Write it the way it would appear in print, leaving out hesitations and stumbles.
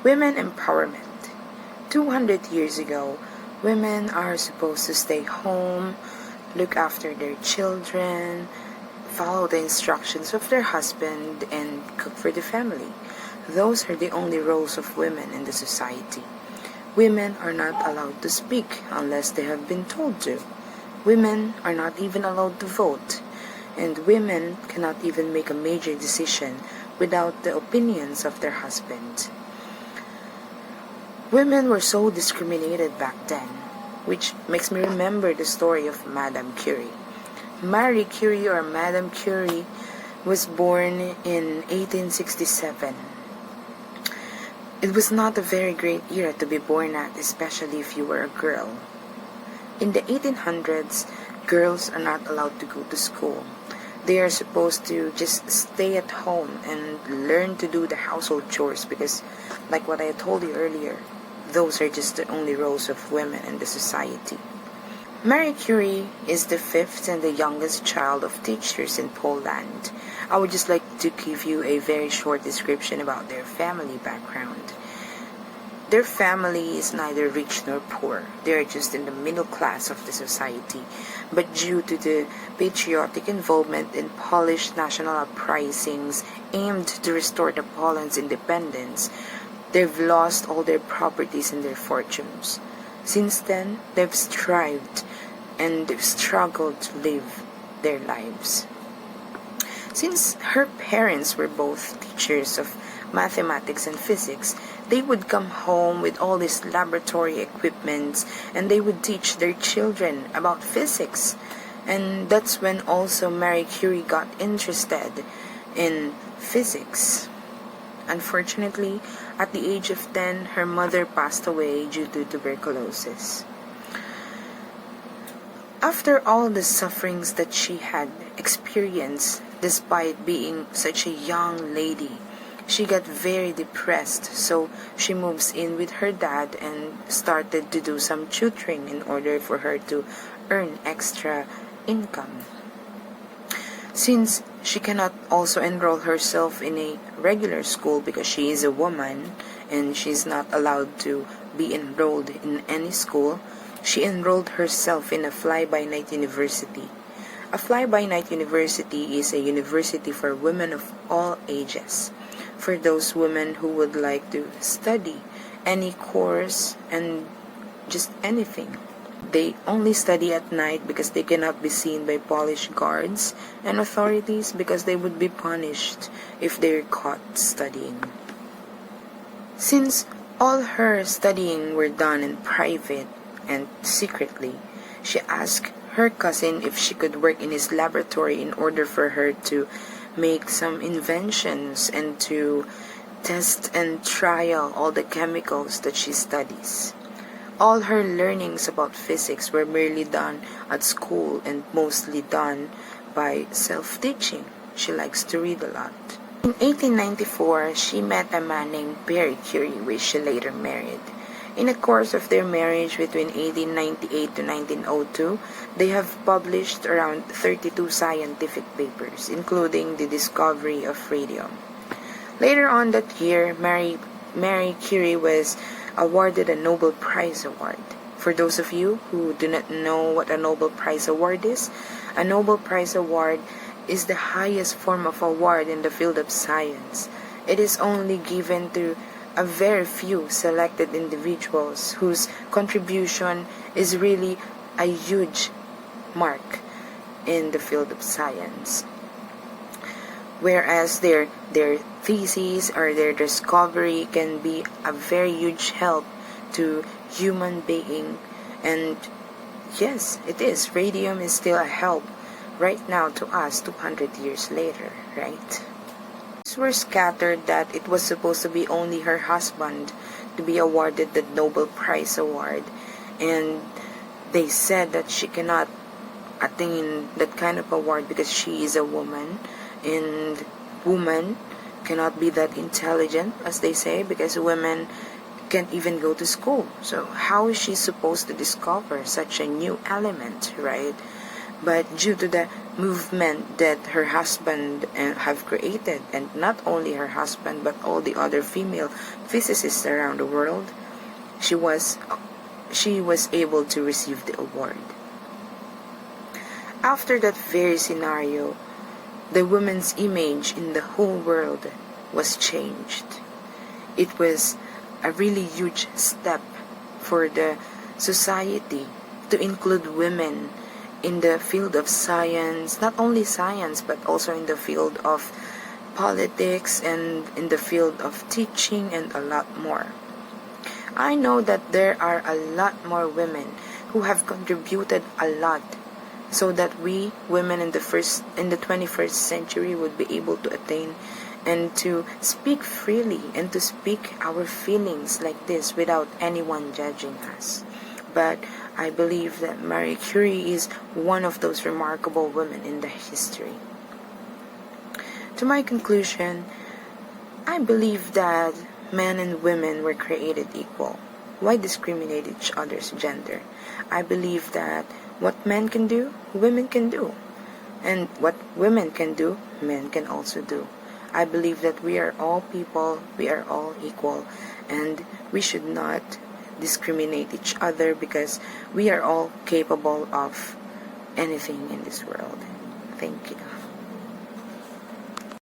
Women empowerment. 200 years ago, women are supposed to stay home, look after their children, follow the instructions of their husband, and cook for the family. Those are the only roles of women in the society. Women are not allowed to speak unless they have been told to. Women are not even allowed to vote, and women cannot even make a major decision without the opinions of their husband. Women were so discriminated back then, which makes me remember the story of Madame Curie. Marie Curie, or Madame Curie, was born in 1867. It was not a very great era to be born at, especially if you were a girl. In the 1800s, girls are not allowed to go to school. They are supposed to just stay at home and learn to do the household chores because, like what I told you earlier, those are just the only roles of women in the society. Marie Curie is the fifth and the youngest child of teachers in Poland. I would just like to give you a very short description about their family background. Their family is neither rich nor poor. They are just in the middle class of the society. But due to the patriotic involvement in Polish national uprisings aimed to restore the Poland's independence, they've lost all their properties and their fortunes. Since then, they've strived and they've struggled to live their lives. Since her parents were both teachers of mathematics and physics, they would come home with all these laboratory equipments and they would teach their children about physics. And that's when also Marie Curie got interested in physics. Unfortunately, at the age of 10, her mother passed away due to tuberculosis. After all the sufferings that she had experienced, despite being such a young lady, she got very depressed, so she moves in with her dad and started to do some tutoring in order for her to earn extra income. Since she cannot also enroll herself in a regular school because she is a woman and she's not allowed to be enrolled in any school, she enrolled herself in a fly-by-night university. A fly-by-night university is a university for women of all ages, for those women who would like to study any course and just anything. They only study at night because they cannot be seen by Polish guards and authorities because they would be punished if they're caught studying. Since all her studying were done in private and secretly, she asked her cousin if she could work in his laboratory in order for her to make some inventions and to test and trial all the chemicals that she studies. All her learnings about physics were merely done at school and mostly done by self-teaching. She likes to read a lot. In 1894, she met a man named Marie Curie, which she later married. In the course of their marriage between 1898 to 1902, they have published around 32 scientific papers, including the discovery of radium. Later on that year, Marie Curie was awarded a Nobel Prize Award. For those of you who do not know what a Nobel Prize Award is, a Nobel Prize Award is the highest form of award in the field of science. It is only given to a very few selected individuals whose contribution is really a huge mark in the field of science. Whereas their thesis or their discovery can be a very huge help to human being. And yes, it is. Radium is still a help right now to us 200 years later, right? Were scattered that it was supposed to be only her husband to be awarded the Nobel Prize Award, and they said that she cannot attain that kind of award because she is a woman, and women cannot be that intelligent, as they say, because women can't even go to school. So how is she supposed to discover such a new element, right? But due to the movement that her husband have created, and not only her husband but all the other female physicists around the world, she was able to receive the award. After that very scenario, the woman's image in the whole world was changed. It was a really huge step for the society to include women in the field of science, not only science but also in the field of politics and in the field of teaching and a lot more. I know that there are a lot more women who have contributed a lot so that we women in the 21st century would be able to attain and to speak freely and to speak our feelings like this without anyone judging us. But I believe that Marie Curie is one of those remarkable women in the history. To my conclusion, I believe that men and women were created equal. Why discriminate each other's gender? I believe that what men can do, women can do. And what women can do, men can also do. I believe that we are all people, we are all equal, and we should not discriminate each other because we are all capable of anything in this world. Thank you.